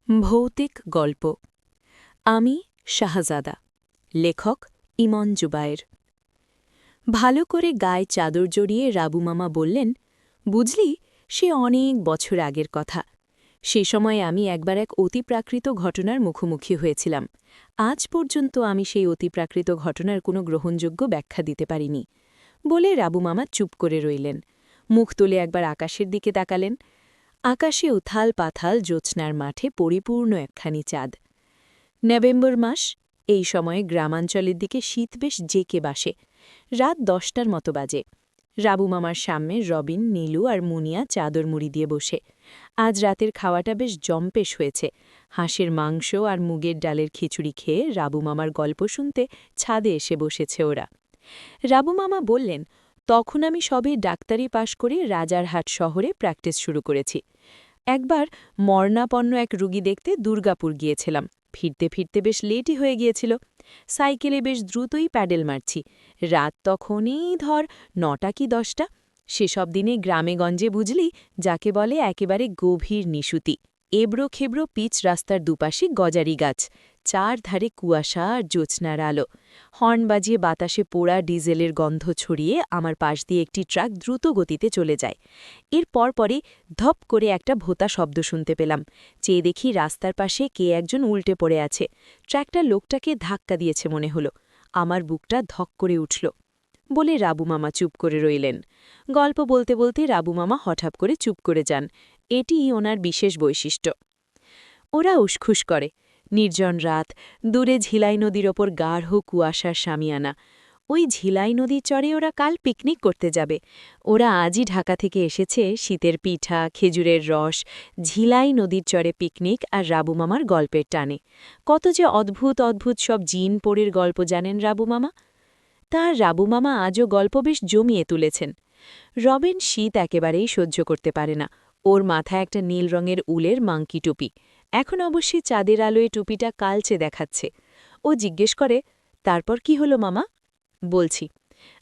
ভৌতিক গল্প আমি শাহজাদা লেখক ইমন জুবায়ের। ভালো করে গায়ে চাদর জড়িয়ে রাবু মামা বললেন, বুঝলি, সে অনেক বছর আগের কথা। সে সময় আমি একবার এক অতিপ্রাকৃত ঘটনার মুখোমুখি হয়েছিলাম। আজ পর্যন্ত আমি সেই অতিপ্রাকৃত ঘটনার কোনো গ্রহণযোগ্য ব্যাখ্যা দিতে পারিনি। বলে রাবু মামা চুপ করে রইলেন। মুখ তুলে একবার আকাশের দিকে তাকালেন। আকাশে উথাল পাথাল জ্যোৎস্নার মাঠে পরিপূর্ণ একখানি চাঁদ। নভেম্বর মাস, এই সময়ে গ্রামাঞ্চলের দিকে শীত বেশ জেকে বাসে। রাত 10টার মতো বাজে। রাবু মামার সামনে রবিন, নীলু আর মুনিয়া চাদর মুড়ি দিয়ে বসে। আজ রাতের খাওয়াটা বেশ জম্পেশ হয়েছে। হাঁসের মাংস আর মুগের ডালের খিচুড়ি খেয়ে রাবু মামার গল্প শুনতে ছাদে এসে বসেছে ওরা। রাবু মামা বললেন, তখন আমি সবে ডাক্তারি পাশ করে রাজারহাট শহরে প্র্যাকটিস শুরু করেছি। একবার মরণাপন্ন এক রুগী দেখতে দুর্গাপুর গিয়েছিলাম। ফিরতে ফিরতে বেশ লেটই হয়ে গিয়েছিল। সাইকেলে বেশ দ্রুতই প্যাডেল মারছি। রাত তখনই ধর 9টা কি 10টা। সেসব দিনে গ্রামেগঞ্জে বুঝলি যাকে বলে একেবারে গভীর নিশুতি। এবড়ো খেবড়ো পিচ রাস্তার দুপাশে গজারি গাছ, চারধারে কুয়াশা আর জ্যোৎস্নার আলো। হর্ন বাজিয়ে বাতাসে পোড়া ডিজেলের গন্ধ ছড়িয়ে আমার পাশ দিয়ে একটি ট্রাক দ্রুত গতিতে চলে যায়। এর পরপরই ধপ করে একটা ভোঁতা শব্দ শুনতে পেলাম। চেয়ে দেখি রাস্তার পাশে কে একজন উল্টে পড়ে আছে। ট্রাকটা লোকটাকে ধাক্কা দিয়েছে মনে হলো। আমার বুকটা ধক করে উঠল। বলে রাবু মামা চুপ করে রইলেন। গল্প বলতে বলতে রাবু মামা হঠাৎ করে চুপ করে যান। এটি ওনার বিশেষ বৈশিষ্ট্য। ওরা উসখুস করে। নির্জন রাত, দূরে ঝিলাই নদীর ওপর গাঢ় কুয়াশার শামিয়ানা। ওই ঝিলাই নদীর চরে ওরা কাল পিকনিক করতে যাবে। ওরা আজই ঢাকা থেকে এসেছে শীতের পিঠা, খেজুরের রস, ঝিলাই নদীর চরে পিকনিক আর রাবু মামার গল্পের টানে। কত যে অদ্ভুত অদ্ভুত সব জিন পরীর গল্প জানেন রাবু মামা। তার রাবু মামা আজও গল্প বেশ জমিয়ে তুলেছেন। রবিন শীত একেবারেই সহ্য করতে পারে না। ওর মাথায় একটা নীল রঙের উলের মাংকি টুপি। এখন অবশ্যই চাঁদের আলোয় টুপিটা কালচে দেখাচ্ছে। ও জিজ্ঞেস করে, তারপর কি হলো মামা? বলছি।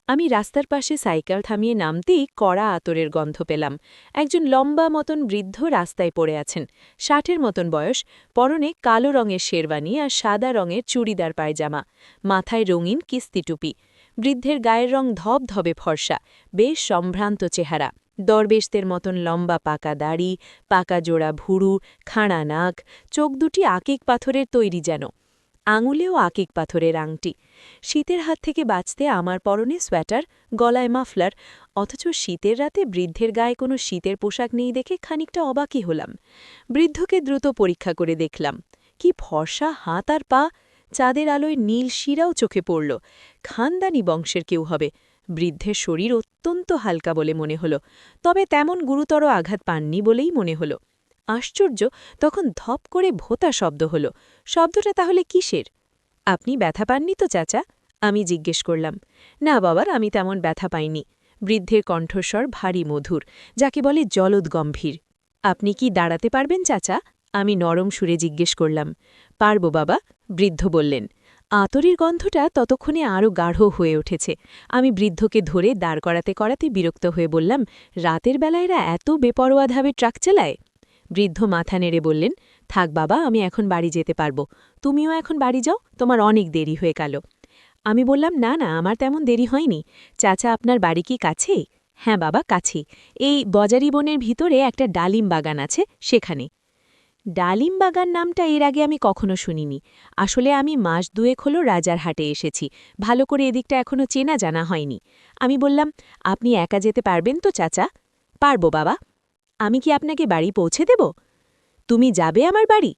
আমি রাস্তার পাশে সাইকেল থামিয়ে নামতেই কড়া আতরের গন্ধ পেলাম। একজন লম্বা মতন বৃদ্ধ রাস্তায় পড়ে আছেন। 60-এর মতন বয়স, পরনে কালো রঙের শেরওয়ানি আর সাদা রঙের চুড়িদার পায়জামা, মাথায় রঙিন কিস্তি টুপি। বৃদ্ধের গায়ের রং ধবধবে ফর্সা, বেশ সম্ভ্রান্ত চেহারা। দরবেশদের মতন লম্বা পাকা দাড়ি, পাকা জোড়া ভুরু, খাঁড়া নাক, চোখ দুটি আকিক পাথরের তৈরি যেন। আঙুলেও আকিক পাথরের আংটি। শীতের হাত থেকে বাঁচতে আমার পরনে সোয়েটার, গলায় মাফলার, অথচ শীতের রাতে বৃদ্ধের গায়ে কোনো শীতের পোশাক নেই দেখে খানিকটা অবাকই হলাম। বৃদ্ধকে দ্রুত পরীক্ষা করে দেখলাম। কি ফর্সা হাত আর পা! চাঁদের আলোয় নীল শিরাও চোখে পড়ল। খানদানি বংশের কেউ হবে। বৃদ্ধের শরীর অত্যন্ত হালকা বলে মনে হল, তবে তেমন গুরুতর আঘাত পাননি বলেই মনে হল। আশ্চর্য, তখন ধপ করে ভোঁতা শব্দ হল। শব্দটা তাহলে কিসের? আপনি ব্যথা পাননি তো চাচা? আমি জিজ্ঞেস করলাম। না বাবার, আমি তেমন ব্যথা পাইনি। বৃদ্ধের কণ্ঠস্বর ভারী মধুর, যাকে বলে জলদ গম্ভীর। আপনি কি দাঁড়াতে পারবেন চাচা? আমি নরম সুরে জিজ্ঞেস করলাম। পারব বাবা, বৃদ্ধ বললেন। আতরের গন্ধটা ততক্ষণে আরও গাঢ় হয়ে উঠেছে। আমি বৃদ্ধকে ধরে দাঁড় করাতে করাতে বিরক্ত হয়ে বললাম, রাতের বেলা এরা এত বেপরোয়াভাবে ট্রাক চালায়? বৃদ্ধ মাথা নেড়ে বললেন, থাক বাবা, আমি এখন বাড়ি যেতে পারব। তুমিও এখন বাড়ি যাও, তোমার অনেক দেরি হয়ে গেল। আমি বললাম, না না, আমার তেমন দেরি হয়নি। চাচা, আপনার বাড়ি কি কাছেই? হ্যাঁ বাবা, কাছেই। এই বজারি বনের ভিতরে একটা ডালিম বাগান আছে, সেখানে। ডালিম বাগান নামটা এর আগে আমি কখনো শুনিনি। আসলে আমি মাস 2 হলো রাজারহাটে এসেছি। ভালো করে এদিকটা এখনো চেনা জানা হয়নি। আমি বললাম, আপনি একা যেতে পারবেন তো চাচা? পারব বাবা। আমি কি আপনাকে বাড়ি পৌঁছে দেব? তুমি যাবে আমার বাড়ি?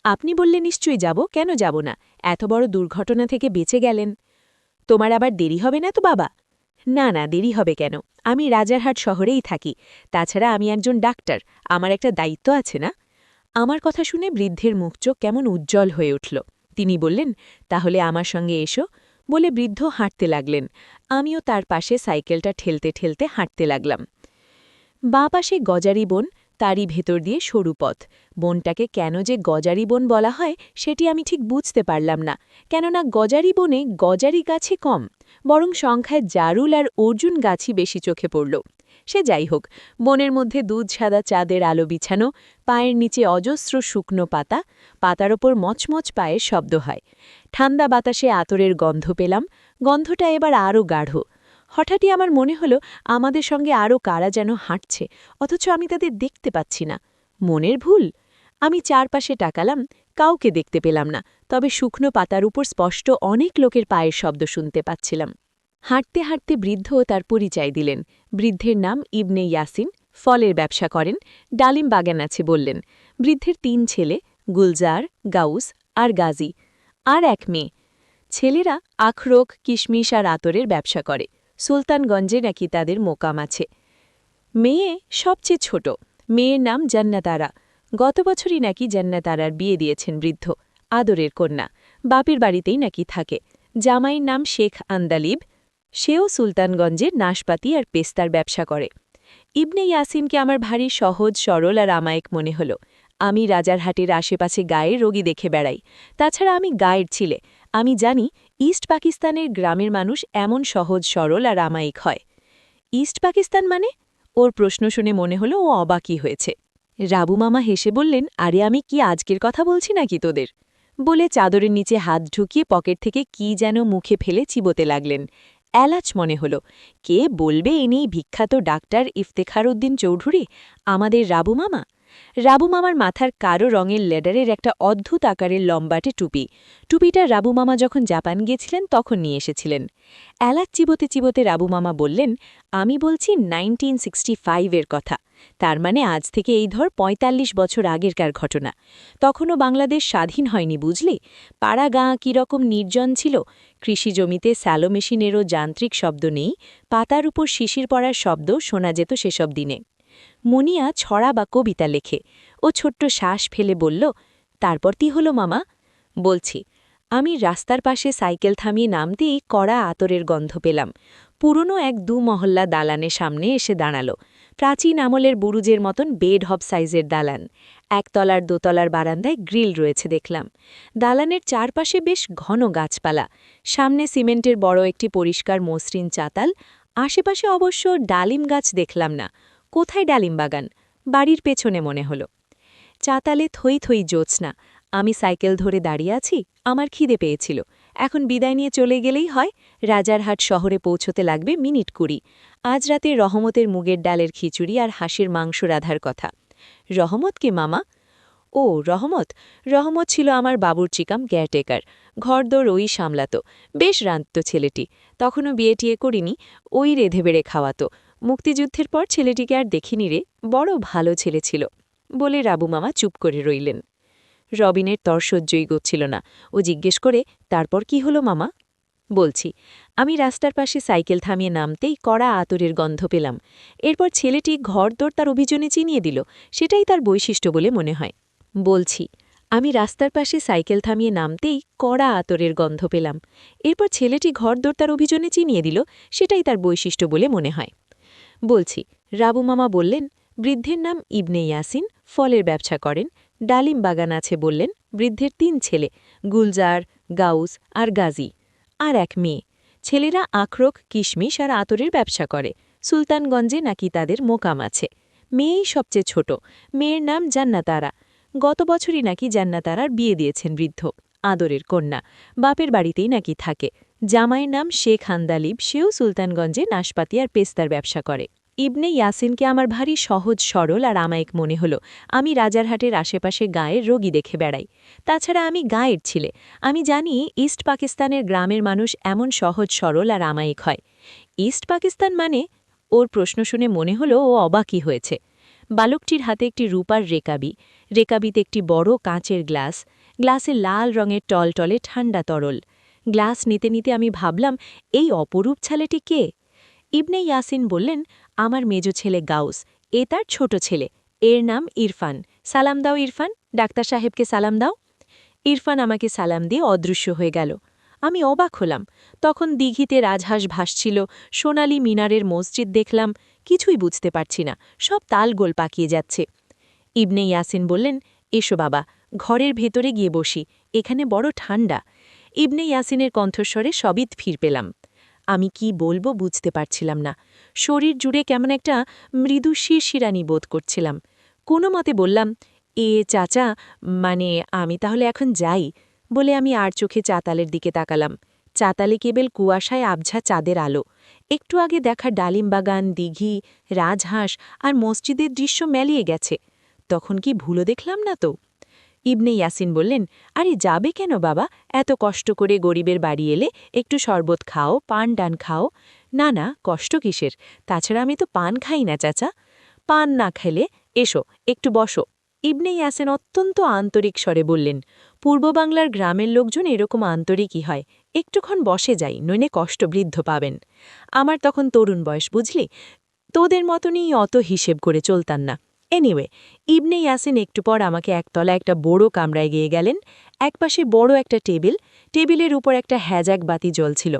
আপনি বললে নিশ্চয়ই যাব, কেন যাব না? এত বড় দুর্ঘটনা থেকে বেঁচে গেলেন। তোমার আবার দেরি হবে না তো বাবা? না না, দেরি হবে কেন? আমি রাজারহাট শহরেই থাকি। তাছাড়া আমি একজন ডাক্তার, আমার একটা দায়িত্ব আছে না? আমার কথা শুনে বৃদ্ধের মুখ চোখ কেমন উজ্জ্বল হয়ে উঠল। তিনি বললেন, তাহলে আমার সঙ্গে এসো। বলে বৃদ্ধ হাঁটতে লাগলেন। আমিও তার পাশে সাইকেলটা ঠেলতে ঠেলতে হাঁটতে লাগলাম। বাঁ পাশে গজারি বন, তারই ভেতর দিয়ে সরু পথ। বনটাকে কেন যে গজারি বন বলা হয় সেটি আমি ঠিক বুঝতে পারলাম না, কেননা গজারি বনে গজারি গাছই কম, বরং সংখ্যায় জারুল আর অর্জুন গাছই বেশি চোখে পড়ল। সে যাই হোক, বনের মধ্যে দুধ সাদা চাঁদের আলো বিছানো, পায়ের নিচে অজস্র শুকনো পাতা, পাতার ওপর মচমচ পায়ের শব্দ হয়। ঠান্ডা বাতাসে আতরের গন্ধ পেলাম, গন্ধটা এবার আরও গাঢ়। হঠাৎই আমার মনে হলো আমাদের সঙ্গে আরও কারা যেন হাঁটছে, অথচ আমি তাদের দেখতে পাচ্ছি না। মনের ভুল? আমি চারপাশে তাকালাম, কাউকে দেখতে পেলাম না, তবে শুকনো পাতার উপর স্পষ্ট অনেক লোকের পায়ের শব্দ শুনতে পাচ্ছিলাম। হাঁটতে হাঁটতে বৃদ্ধ তার পরিচয় দিলেন। বৃদ্ধের নাম ইবনে ইয়াসিন, ফলের ব্যবসা করেন, ডালিম বাগান আছে বললেন। বৃদ্ধের ৩ ছেলে, গুলজার, গাউস আর গাজী, আর এক মেয়ে। ছেলেরা আখরোক, কিশমিশ আর আতরের ব্যবসা করে। সুলতানগঞ্জে নাকি তাদের মোকাম আছে। মেয়ে সবচেয়ে ছোট, মেয়ের নাম জান্নাতারা। গত বছরই নাকি জান্নাতারার বিয়ে দিয়েছেন বৃদ্ধ, আদরের কন্যা, বাপের বাড়িতেই নাকি থাকে। জামাইয়ের নাম শেখ আন্দালিব, সেও সুলতানগঞ্জের নাশপাতি আর পেস্তার ব্যবসা করে। ইবনে ইয়াসিনকে আমার ভারী সহজ সরল আর আমায়ক মনে হল। আমি রাজারহাটের আশেপাশে গায়ের রোগী দেখে বেড়াই, তাছাড়া আমি গায়ের ছিলে। আমি জানি ইস্ট পাকিস্তানের গ্রামের মানুষ এমন সহজ সরল আর আমায়িক হয়। ইস্ট পাকিস্তান মানে? ওর প্রশ্ন শুনে মনে হলো ও অবাকই হয়েছে। রাবু মামা হেসে বললেন, আরে আমি কি আজকের কথা বলছি নাকি তোদের? বলে চাদরের নিচে হাত ঢুকিয়ে পকেট থেকে কি যেন মুখে ফেলে চিবোতে লাগলেন। এলাচ মনে হলো। কে বলবে ইনি বিখ্যাত ডাক্তার ইফতেখার উদ্দিন চৌধুরী, আমাদের রাবু মামা? রাবু মামার মাথার কারো রঙের লেডারের একটা অদ্ভুত আকারের লম্বাটে টুপি। টুপিটা রাবু মামা যখন জাপান গিয়েছিলেন তখন নিয়ে এসেছিলেন। এলাচ চিবোতে চিবোতে রাবু মামা বললেন, আমি বলছি 1965-এর কথা। তার মানে আজ থেকে এই ধর ৪৫ বছর আগেরকার ঘটনা। তখনও বাংলাদেশ স্বাধীন হয়নি বুঝলি। পাড়া গাঁ কীরকম নির্জন ছিল। কৃষি জমিতে স্যালো মেশিনেরও যান্ত্রিক শব্দ নেই, পাতার উপর শিশির পড়ার শব্দ শোনা যেত সেসব দিনে। মুনিয়া ছড়া বা কবিতা লেখে। ও ছোট্ট শ্বাস ফেলে বলল, তারপর কি হলো মামা? বলছি, আমি রাস্তার পাশে সাইকেল থামিয়ে নামতেই কড়া আতরের গন্ধ পেলাম। পুরনো এক ২ মহল্লা দালানের সামনে এসে দাঁড়ালো। প্রাচীন আমলের বুরুজের মতন বেড হব সাইজের দালান। একতলার দোতলার বারান্দায় গ্রিল রয়েছে দেখলাম। দালানের চারপাশে বেশ ঘন গাছপালা। সামনে সিমেন্টের বড় একটি পরিষ্কার মসৃণ চাতাল। আশেপাশে অবশ্য ডালিম গাছ দেখলাম না। কোথায় ডালিম বাগান? বাড়ির পেছনে মনে হলো। চাতালে থই থই জ্যোৎস্না। আমি সাইকেল ধরে দাঁড়িয়ে আছি, আমার খিদে পেয়েছিল। এখন বিদায় নিয়ে চলে গেলেই হয়। রাজারহাট শহরে পৌঁছতে লাগবে মিনিট ২০। আজ রাতে রহমতের মুগের ডালের খিচুড়ি আর হাঁসের মাংস রাধার কথা। রহমত কে মামা? ও রহমত। রহমত ছিল আমার বাবুর্চিকাম কেয়ারটেকার। ঘরদোর ওই সামলাত। বেশ রাঁধত ছেলেটি। তখনও বিয়ে টিয়ে করিনি, ওই রেধে বেড়ে খাওয়াতো। মুক্তিযুদ্ধের পর ছেলেটিকে আর দেখিনি রে, বড় ভালো ছেলে ছিল। বলে রাবু মামা চুপ করে রইলেন। রবিনের তর সহ্যই গচ্ছিল না। ও জিজ্ঞেস করে, তারপর কি হলো মামা? বলছি, আমি রাস্তার পাশে সাইকেল থামিয়ে নামতেই কড়া আতরের গন্ধ পেলাম। এরপর ছেলেটি ঘরদোর তার অভিযোগে চিনিয়ে দিল। সেটাই তার বৈশিষ্ট্য বলে মনে হয়। বলছি, আমি রাস্তার পাশে সাইকেল থামিয়ে নামতেই কড়া আতরের গন্ধ পেলাম। এরপর ছেলেটি ঘরদোর তার অভিযোগে চিনিয়ে দিল। সেটাই তার বৈশিষ্ট্য বলে মনে হয়। বলছি, রাবু মামা বললেন, বৃদ্ধের নাম ইবনে ইয়াসিন, ফলের ব্যবসা করেন, ডালিম বাগান আছে বললেন। বৃদ্ধের ৩ ছেলে, গুলজার, গাউস আর গাজী, আর এক মেয়ে। ছেলেরা আখরোক, কিশমিশ আর আতরের ব্যবসা করে। সুলতানগঞ্জে নাকি তাদের মোকাম আছে। মেয়েই সবচেয়ে ছোট, মেয়ের নাম জান্নাতারা। গত বছরই নাকি জান্নাতারার বিয়ে দিয়েছেন বৃদ্ধ, আদরের কন্যা, বাপের বাড়িতেই নাকি থাকে। জামাইয়ের নাম শেখ আন্দালিব, সেও সুলতানগঞ্জে নাশপাতি আর পেস্তার ব্যবসা করে। ইবনে ইয়াসিনকে আমার ভারী সহজ সরল আর আমায়ক মনে হলো। আমি রাজারহাটের আশেপাশে গায়ের রোগী দেখে বেড়াই, তাছাড়া আমি গায়ের ছিলে। আমি জানি ইস্ট পাকিস্তানের গ্রামের মানুষ এমন সহজ সরল আর আমায়িক হয়। ইস্ট পাকিস্তান মানে? ওর প্রশ্ন শুনে মনে হলো ও অবাকই হয়েছে। বালকটির হাতে একটি রূপার রেকাবি, রেকাবিতে একটি বড় কাঁচের গ্লাস, গ্লাসে লাল রঙের টলটলে ঠান্ডা তরল। গ্লাস নিতে নিতে আমি ভাবলাম, এই অপরূপ ছেলেটি কে? ইবনে ইয়াসিন বললেন, আমার মেজ ছেলে গাউস, এ তার ছোট ছেলে। এর নাম ইরফান। সালাম দাও ইরফান, ডাক্তার সাহেবকে সালাম দাও। ইরফান আমাকে সালাম দিয়ে অদৃশ্য হয়ে গেল। আমি অবাক হলাম। তখন দিঘিতে রাজহাঁস ভাসছিল, সোনালি মিনারের মসজিদ দেখলাম। কিছুই বুঝতে পারছি না, সব তালগোল পাকিয়ে যাচ্ছে। ইবনে ইয়াসিন বললেন, এসো বাবা, ঘরের ভেতরে গিয়ে বসি, এখানে বড় ঠান্ডা। ইবনে ইয়াসিনের কণ্ঠস্বরে সবিত ফির পেলাম। আমি কি বলবো বুঝতে পারছিলাম না। শরীর জুড়ে কেমন একটা মৃদু শিরশিরানি বোধ করছিলাম। কোনো মতে বললাম, চাচা, মানে আমি তাহলে এখন যাই বলে আমি আর চোখে চাতালের দিকে তাকালাম। চাতালে কেবল কুয়াশায় আবঝা চাঁদের আলো। একটু আগে দেখা ডালিম বাগান, দিঘি, রাজহাঁস আর মসজিদের দৃশ্য মেলিয়ে গেছে। তখন কি ভুলো দেখলাম না তো? ইবনে ইয়াসিন বললেন, আরে যাবে কেন বাবা, এত কষ্ট করে গরিবের বাড়ি এলে একটু শরবত খাও, পান ডান খাও। না না, কষ্ট কিসের, তাছাড়া আমি তো পান খাই না চাচা। পান না খেলে এসো, একটু বসো। ইবনে ইয়াসিন অত্যন্ত আন্তরিক স্বরে বললেন, পূর্ব বাংলার গ্রামের লোকজন এরকম আন্তরিকই হয়, একটুক্ষণ বসে যাই, নইলে কষ্ট বৃদ্ধ পাবেন। আমার তখন তরুণ বয়স, বুঝলি, তোদের মতনই অত হিসেব করে চলতাম না। এনিওয়ে, ইবনে ইয়াসিন একটু পর আমাকে একতলা একটা বড় কামরায় গিয়ে গেলেন। একপাশে বড় একটা টেবিলের উপর একটা হ্যাজাক বাতি জ্বলছিল।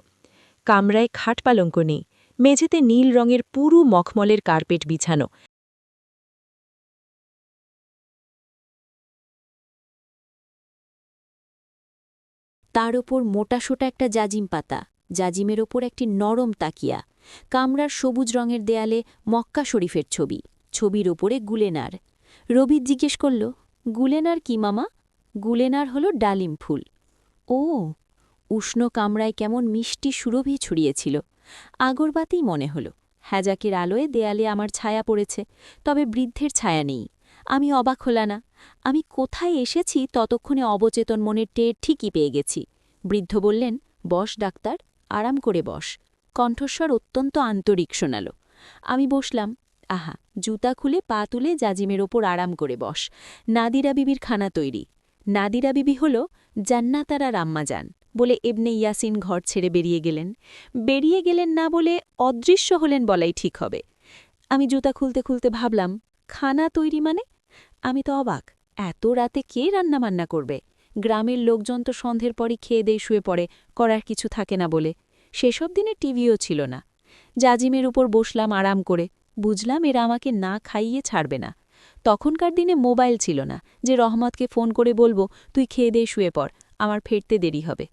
কামরায় খাট পালঙ্ক নেই, মেঝেতে নীল রঙের পুরু মখমলের কার্পেট বিছানো। তার ওপর মোটাসোটা একটা জাজিম পাতা, জাজিমের ওপর একটি নরম তাকিয়া। কামরার সবুজ রঙের দেয়ালে মক্কা শরীফের ছবি, ছবির ওপরে গুলেনার। রবি জিজ্ঞেস করল, গুলেনার কি মামা? গুলেনার হলো ডালিম ফুল। ও, উষ্ণ কামরায় কেমন মিষ্টি সুরভি ছড়িয়েছিল। আগরবাতি মনে হলো। হ্যাজাকের আলোয় দেয়ালে আমার ছায়া পড়েছে, তবে বৃদ্ধের ছায়া নেই। আমি অবাক হলা না। আমি কোথায় এসেছি ততক্ষণে অবচেতন মনের টের ঠিকই পেয়ে গেছি। বৃদ্ধ বললেন, বস ডাক্তার, আরাম করে বস। কণ্ঠস্বর অত্যন্ত আন্তরিক শোনাল। আমি বসলাম। আহা, জুতা খুলে পা তুলে জাজিমের ওপর আরাম করে বস। নাদিরা বিবির খানা তৈরি। নাদিরা বিবি হল জান্নাতারা রাম্মাজান বলে ইবনে ইয়াসিন ঘর ছেড়ে বেরিয়ে গেলেন না বলে অদৃশ্য হলেন বলাই ঠিক হবে। আমি জুতা খুলতে খুলতে ভাবলাম, খানা তৈরি মানে? আমি তো অবাক, এত রাতে কে রান্নাবান্না করবে? গ্রামের লোকজন তো সন্ধ্যের পরই খেয়ে দিয়ে শুয়ে পড়ে, করার কিছু থাকে না বলে। সেসব দিনে টিভিও ছিল না। জাজিমের উপর বসলাম আরাম করে। বুঝলাম এরা আমাকে না খাইয়ে ছাড়বে না। তখনকার দিনে মোবাইল ছিল না যে রহমতকে ফোন করে বলবো, তুই খেয়ে দিয়ে শুয়ে পড়, আমার ফিরতে দেরি হবে।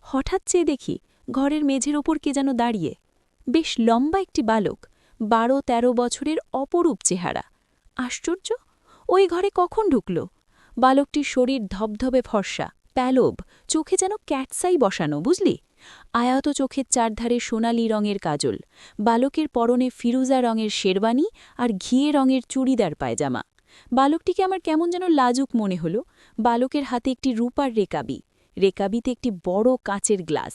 হঠাৎ চেয়ে দেখি ঘরের মেঝের ওপর কে যেন দাঁড়িয়ে। বেশ লম্বা একটি বালক, 12-13 বছরের অপরূপ চেহারা। আশ্চর্য, ওই ঘরে কখন ঢুকল? বালকটির শরীর ধবধবে ফর্সা, প্যালব, চোখে যেন ক্যাটসাই বসানো, বুঝলি? আয়াত চোখের চারধারে সোনালি রঙের কাজল। বালকের পরনে ফিরুজা রঙের শেরবানি আর ঘিয়ে রঙের চুড়িদার পায়জামা। বালকটিকে আমার কেমন যেন লাজুক মনে হল। বালকের হাতে একটি রূপার রেকাবিতে একটি বড় কাচের গ্লাস।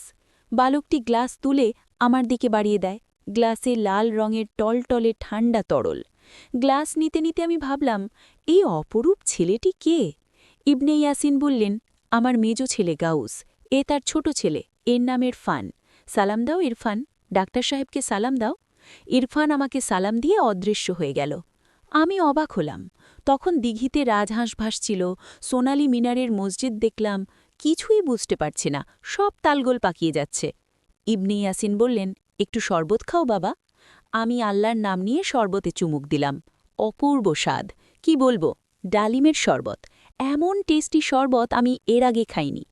বালকটি গ্লাস তুলে আমার দিকে বাড়িয়ে দেয়। গ্লাসে লাল রঙের টলটলে ঠান্ডা তরল। গ্লাস নিতে নিতে আমি ভাবলাম, এই অপরূপ ছেলেটি কে? ইবনে ইয়াসিন বললেন, আমার মেজ ছেলে গাউস, এ তার ছোট ছেলে, এর নাম ইরফান। সালাম দাও ইরফান, ডাক্তার সাহেবকে সালাম দাও। ইরফান আমাকে সালাম দিয়ে অদৃশ্য হয়ে গেল। আমি অবাক হলাম। তখন দিঘিতে রাজহাঁস ভাসছিল, সোনালি মিনারের মসজিদ দেখলাম। কিছুই বুঝতে পারছি না, সব তালগোল পাকিয়ে যাচ্ছে। ইবনে ইয়াসিন বললেন, একটু শরবত খাও বাবা। আমি আল্লাহর নাম নিয়ে শরবতে চুমুক দিলাম। অপূর্ব স্বাদ, কি বলবো, ডালিমের শরবত। এমন টেস্টি শরবত আমি এর আগে খাইনি।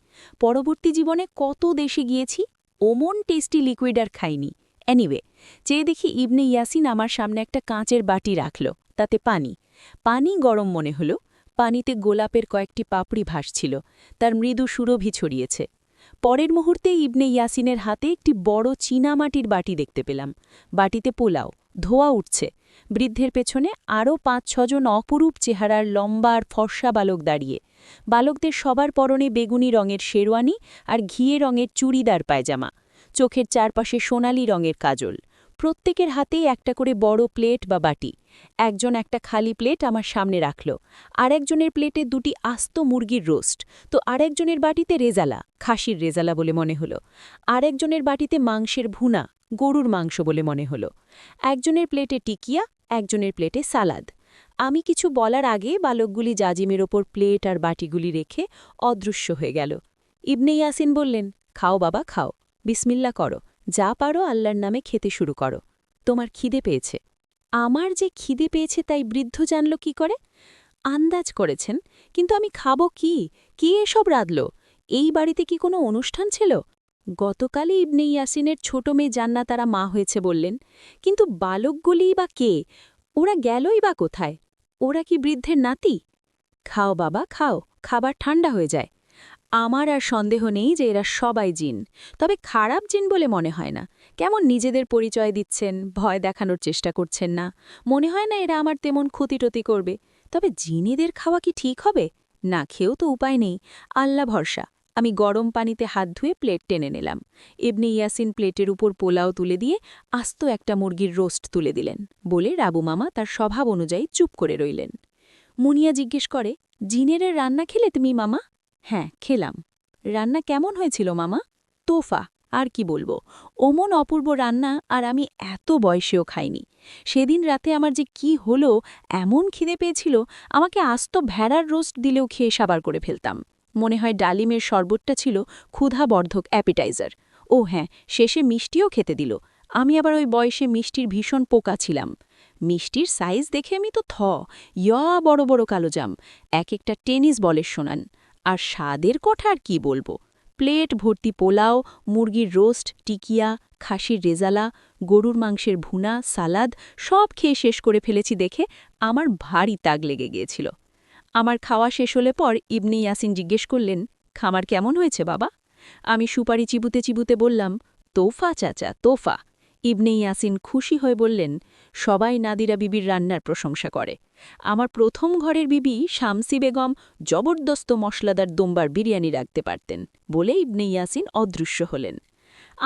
পরবর্তী জীবনে কত দেশে গিয়েছি, ওমন টেস্টি লিকুইড আর খাইনি। এনিওয়ে, চেয়ে দেখি ইবনে ইয়াসিন আমার সামনে একটা কাঁচের বাটি রাখল, তাতে পানি গরম মনে হলো। পানিতে গোলাপের কয়েকটি পাপড়ি ভাসছিল, তার মৃদু সুরভি ছড়িয়েছে। পরের মুহূর্তে ইবনে ইয়াসিনের হাতে একটি বড় চীনামাটির বাটি দেখতে পেলাম। বাটিতে পোলাও, ধোয়া উঠছে। বৃদ্ধের পেছনে আরও 5-6 জন অপরূপ চেহারার লম্বা আর ফর্সা বালক দাঁড়িয়ে। বালকদের সবার পরনে বেগুনি রঙের শেরওয়ানি আর ঘিয়ে রঙের চুড়িদার পায়জামা, চোখের চারপাশে সোনালি রঙের কাজল। প্রত্যেকের হাতেই একটা করে বড় প্লেট বা বাটি। একজন একটা খালি প্লেট আমার সামনে রাখল। আরেকজনের প্লেটে 2টি আস্ত মুরগির রোস্ট, তো আরেকজনের বাটিতে রেজালা, খাসির রেজালা বলে মনে হলো। আরেকজনের বাটিতে মাংসের ভুনা, গরুর মাংস বলে মনে হলো। একজনের প্লেটে টিকিয়া, একজনের প্লেটে সালাদ। আমি কিছু বলার আগে বালকগুলি জাজিমের ওপর প্লেট আর বাটিগুলি রেখে অদৃশ্য হয়ে গেল। ইবনে ইয়াসিন বললেন, খাও বাবা খাও, বিসমিল্লা করো, যা পারো আল্লাহর নামে খেতে শুরু করো। তোমার খিদে পেয়েছে। আমার যে খিদে পেয়েছে তাই বৃদ্ধ জানল কি করে? আন্দাজ করেছেন, কিন্তু আমি খাবো কি? কে এসব রাঁধল? এই বাড়িতে কি কোনো অনুষ্ঠান ছিল? গতকালই ইবনে ইয়াসিনের ছোট মেয়ে জান্নাতারা মা হয়েছে বললেন, কিন্তু বালকগুলিই বা কে? ওরা গেলই বা কোথায়? ওরা কি বৃদ্ধের নাতি? খাও বাবা খাও, খাবার ঠান্ডা হয়ে যায়। আমার আর সন্দেহ নেই যে এরা সবাই জিন, তবে খারাপ জিন বলে মনে হয় না। কেমন নিজেদের পরিচয় দিচ্ছেন, ভয় দেখানোর চেষ্টা করছেন না। মনে হয় না এরা আমার তেমন ক্ষতিটতি করবে। তবে জিনেদের খাওয়া কি ঠিক হবে? না খেয়েও তো উপায় নেই, আল্লাহ ভরসা। আমি গরম পানিতে হাত ধুয়ে প্লেট টেনে নিলাম। ইবনে ইয়াসিন প্লেটের উপর পোলাও তুলে দিয়ে আস্ত একটা মুরগির রোস্ট তুলে দিলেন, বলে রাবু মামা তার স্বভাব অনুযায়ী চুপ করে রইলেন। মুনিয়া জিজ্ঞেস করে, জিনেরের রান্না খেলে তুমি মামা? হ্যাঁ, খেলাম। রান্না কেমন হয়েছিল মামা? তোফা, আর কি বলবো। ওমন অপূর্ব রান্না আর আমি এত বয়সেও খাইনি। সেদিন রাতে আমার যে কি হলো, এমন খিদে পেয়েছিল, আমাকে আস্ত ভেড়ার রোস্ট দিলেও খেয়ে সাবার করে ফেলতাম। মনে হয় ডালিমের শরবতটা ছিল ক্ষুধাবর্ধক অ্যাপিটাইজার। ও হ্যাঁ, শেষে মিষ্টিও খেতে দিল। আমি আবার ওই বয়সে মিষ্টির ভীষণ পোকা ছিলাম। মিষ্টির সাইজ দেখে আমি তো বড় বড় কালোজাম, এক একটা টেনিস বলের সমান। আর স্বাদের কথা আর কি বলবো। প্লেট ভর্তি পোলাও, মুরগির রোস্ট, টিকিয়া, খাসির রেজালা, গরুর মাংসের ভুনা, সালাদ সব খেয়ে শেষ করে ফেলেছি দেখে আমার ভারী তাগ লেগে গিয়েছিল। আমার খাওয়া শেষ হলে পর ইবনে ইয়াসিন জিজ্ঞেস করলেন, খামার কেমন হয়েছে বাবা? আমি সুপারি চিবুতে চিবুতে বললাম, তোফা চাচা, তোফা। ইবনে ইয়াসিন খুশি হয়ে বললেন, সবাই নাদিরা বিবির রান্নার প্রশংসা করে। আমার প্রথম ঘরের বিবি শামসি বেগম জবরদস্ত মশলাদার দোম্বার বিরিয়ানি রাখতে পারতেন, বলে ইবনে ইয়াসিন অদৃশ্য হলেন।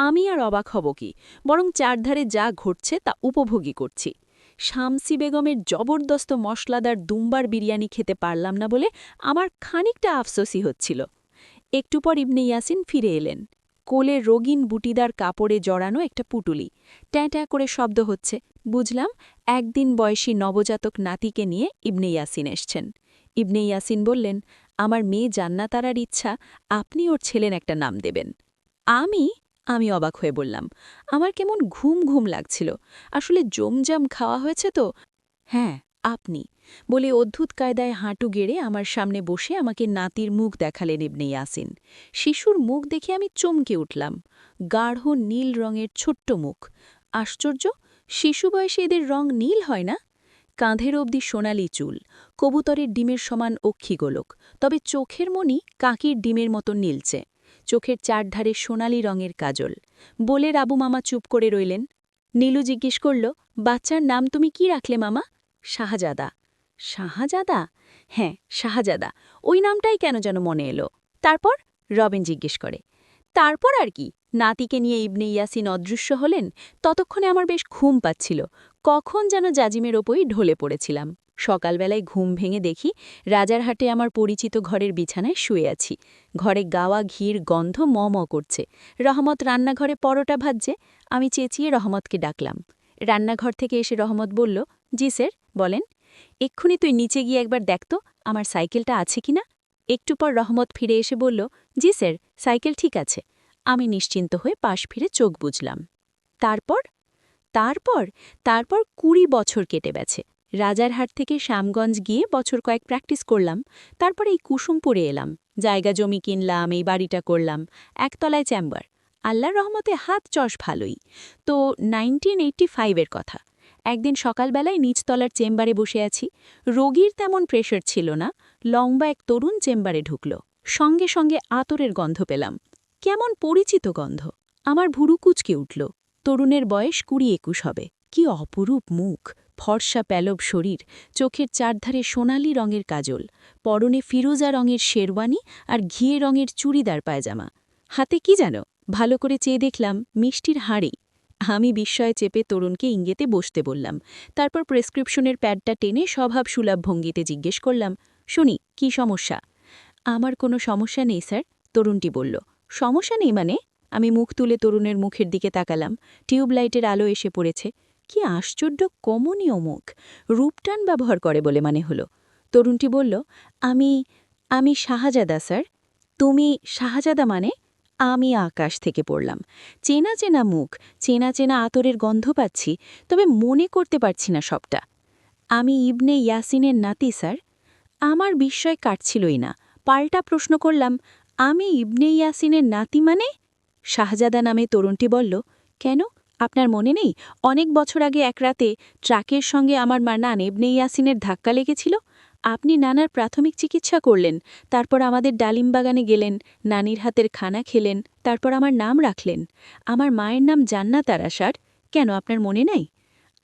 আমি আর অবাক হব কি, বরং চারধারে যা ঘটছে তা উপভোগী করছি। শামসি বেগমের জবরদস্ত মশলাদার দুম্বার বিরিয়ানি খেতে পারলাম না বলে আমার খানিকটা আফসোসই হচ্ছিল। একটু পর ইবনে ইয়াসিন ফিরে এলেন। কোলে রোগিন বুটিদার কাপড়ে জড়ানো একটা পুটুলি, ট্যাঁ করে শব্দ হচ্ছে। বুঝলাম একদিন বয়সী নবজাতক নাতিকে নিয়ে ইবনে ইয়াসিন এসছেন। ইবনে ইয়াসিন বললেন, আমার মেয়ে জান্নাতারার ইচ্ছা আপনি ওর ছেলের একটা নাম দেবেন। আমি অবাক হয়ে বললাম, আমার কেমন ঘুম ঘুম লাগছিল। আসলে জমজম খাওয়া হয়েছে তো। হ্যাঁ, আপনি, বলে অদ্ভুত কায়দায় হাঁটু গেড়ে আমার সামনে বসে আমাকে নাতির মুখ দেখালেন ইবনে ইয়াসিন। শিশুর মুখ দেখে আমি চমকে উঠলাম। গাঢ় নীল রঙের ছোট্ট মুখ। আশ্চর্য, শিশু বয়সে এদের রং নীল হয় না? কাঁধের অবধি সোনালি চুল, কবুতরের ডিমের সমান অক্ষিগোলক, তবে চোখের মনি কাকির ডিমের মতো নীলচে। চোখের চারধারে সোনালি রঙের কাজল। বলে রাবু মামা চুপ করে রইলেন। নীলু জিজ্ঞেস করল, বাচ্চার নাম তুমি কি রাখলে মামা? শাহজাদা। শাহজাদা? হ্যাঁ, শাহজাদা। ওই নামটাই কেন যেন মনে এলো। তারপর? রবিন জিজ্ঞেস করে। তারপর আর কি, নাতিকে নিয়ে ইবনে ইয়াসিন অদৃশ্য হলেন। ততক্ষণে আমার বেশ ঘুম পাচ্ছিল। কখন যেন জাজিমের ওপরই ঢলে পড়েছিলাম। সকালবেলায় ঘুম ভেঙে দেখি রাজারহাটে আমার পরিচিত ঘরের বিছানায় শুয়ে আছি। ঘরে গাওয়া ঘির গন্ধ ম করছে। রহমত রান্নাঘরে পরোটা ভাজছে। আমি চেঁচিয়ে রহমতকে ডাকলাম। রান্নাঘর থেকে এসে রহমত বলল, জি স্যার, বলেন। এক্ষুনি তুই নিচে গিয়ে একবার দেখতো আমার সাইকেলটা আছে কিনা। একটু পর রহমত ফিরে এসে বলল, জি স্যার, সাইকেল ঠিক আছে। আমি নিশ্চিন্ত হয়ে পাশ ফিরে চোখ বুঝলাম। তারপর তারপর তারপর ২০ বছর কেটে গেছে। রাজারহাট থেকে শ্যামগঞ্জ গিয়ে বছর কয়েক প্র্যাকটিস করলাম। তারপরে এই কুসুমপুরে এলাম। জায়গা জমি কিনলাম, এই বাড়িটা করলাম। একতলায় চেম্বার। আল্লাহর রহমতে হাত চশ ভালোই। তো 1985-এর কথা। একদিন সকালবেলায় নিচতলার চেম্বারে বসে আছি। রোগীর তেমন প্রেশার ছিল না। লম্বা এক তরুণ চেম্বারে ঢুকল। সঙ্গে সঙ্গে আতরের গন্ধ পেলাম। কেমন পরিচিত গন্ধ। আমার ভুরু কুচকে উঠল। তরুণের বয়স ২০-২১ হবে। কি অপরূপ মুখ, ফর্সা প্যালব শরীর, চোখের চারধারে সোনালি রঙের কাজল, পরনে ফিরোজা রঙের শেরওয়ানি আর ঘিয়ে রঙের চুড়িদার পায়জামা। হাতে কি যেন, ভালো করে চেয়ে দেখলাম মিষ্টির হাঁড়ি। আমি বিস্ময়ে চেপে তরুণকে ইঙ্গিতে বসতে বললাম। তারপর প্রেসক্রিপশনের প্যাডটা টেনে স্বভাব সুলভ ভঙ্গিতে জিজ্ঞেস করলাম, শুনি, কি সমস্যা? আমার কোনো সমস্যা নেই স্যার, তরুণটি বলল। সমস্যা নেই মানে? আমি মুখ তুলে তরুণের মুখের দিকে তাকালাম। টিউবলাইটের আলো এসে পড়েছে। কি আশ্চর্য কমনীয় মুখ, রূপটান ব্যবহার করে বলে মানে হলো। তরুণটি বলল, আমি আমি শাহজাদা স্যার। তুমি শাহজাদা মানে? আমি আকাশ থেকে পড়লাম। চেনা চেনা মুখ, চেনা চেনা আতরের গন্ধ পাচ্ছি, তবে মনে করতে পারছি না সবটা। আমি ইবনে ইয়াসিনের নাতি স্যার। আমার বিস্ময় কাটছিলই না। পাল্টা প্রশ্ন করলাম, আমি ইবনে ইয়াসিনের নাতি মানে? শাহজাদা নামে তরুণটি বলল, কেন, আপনার মনে নেই অনেক বছর আগে এক রাতে ট্রাকের সঙ্গে আমার মা নান ইবনে ইয়াসিনের ধাক্কা লেগেছিল? আপনি নানার প্রাথমিক চিকিৎসা করলেন, তারপর আমাদের ডালিম বাগানে গেলেন, নানির হাতের খানা খেলেন, তারপর আমার নাম রাখলেন। আমার মায়ের নাম জান্নাত আরা স্যার। কেন, আপনার মনে নাই?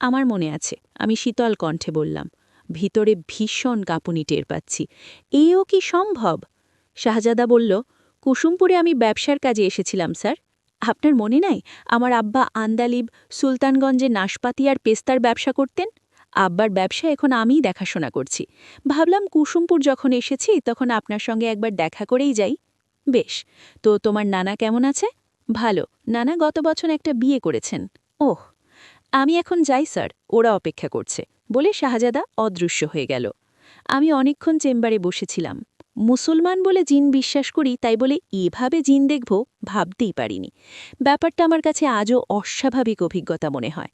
আমার মনে আছে, আমি শীতল কণ্ঠে বললাম। ভিতরে ভীষণ কাঁপুনি টের পাচ্ছি। এও কি সম্ভব? শাহজাদা বলল, কুসুমপুরে আমি ব্যবসার কাজে এসেছিলাম স্যার। আপনার মনে নাই আমার আব্বা আন্দালিব সুলতানগঞ্জে নাশপাতি আর পেস্তার ব্যবসা করতেন? আব্বার ব্যবসা এখন আমিই দেখাশোনা করছি। ভাবলাম কুসুমপুর যখন এসেছি তখন আপনার সঙ্গে একবার দেখা করেই যাই। বেশ, তো তোমার নানা কেমন আছে? ভালো, নানা গত বছর একটা বিয়ে করেছেন। ওহ, আমি এখন যাই স্যার, ওরা অপেক্ষা করছে, বলে শাহজাদা অদৃশ্য হয়ে গেল। আমি অনেকক্ষণ চেম্বারে বসেছিলাম। মুসলমান বলে জিন বিশ্বাস করি, তাই বলে এভাবে জিন দেখব ভাবতেই পারিনি। ব্যাপারটা আমার কাছে আজও অস্বাভাবিক অভিজ্ঞতা মনে হয়।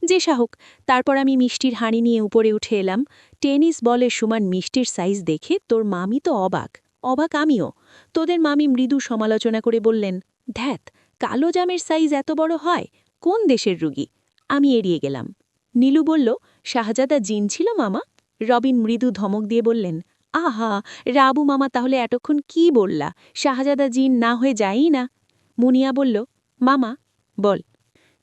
যে শাহক, তারপর আমি মিষ্টির হাঁড়ি নিয়ে উপরে উঠে এলাম। টেনিস বলের সমান মিষ্টির সাইজ দেখে তোর মামি তো অবাক, অবাক আমিও। তোদের মামি মৃদু সমালোচনা করে বললেন, ধ্যাত, কালো জামের সাইজ এত বড় হয়? কোন দেশের রুগী? আমি এড়িয়ে গেলাম। নীলু বলল, শাহজাদা জিন ছিল মামা। রবিন মৃদু ধমক দিয়ে বললেন, আহা, রাবু মামা তাহলে এতক্ষণ কি বললা? শাহজাদা জিন না হয়ে যায়ই না। মুনিয়া বলল, মামা বল।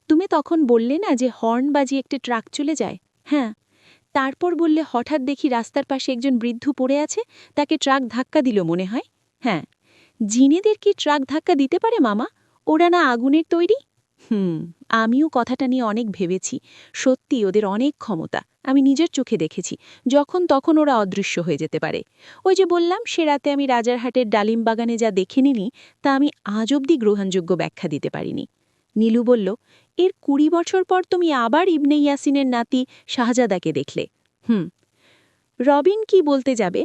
তুমি তখন বললে না যে হর্ন বাজিয়ে একটা ট্রাক চলে যায়? হ্যাঁ। তারপর বললে হঠাৎ দেখি রাস্তার পাশে একজন বৃদ্ধ পড়ে আছে, তাকে ট্রাক ধাক্কা দিল মনে হয়। হ্যাঁ। জিনেদের কি ট্রাক ধাক্কা দিতে পারে মামা? ওরা না আগুনের তৈরি? আমিও কথাটা নিয়ে অনেক ভেবেছি। সত্যি ওদের অনেক ক্ষমতা, আমি নিজের চোখে দেখেছি। যখন তখন ওরা অদৃশ্য হয়ে যেতে পারে। ওই যে বললাম সে রাতে আমি রাজারহাটের ডালিম বাগানে যা দেখে নিনি, তা আমি আজ অবধি গ্রহণযোগ্য ব্যাখ্যা দিতে পারিনি। নীলু বলল, এর ২০ বছর পর তুমি আবার ইবনে ইয়াসিনের নাতি শাহজাদাকে দেখলে? রবিন কি বলতে যাবে?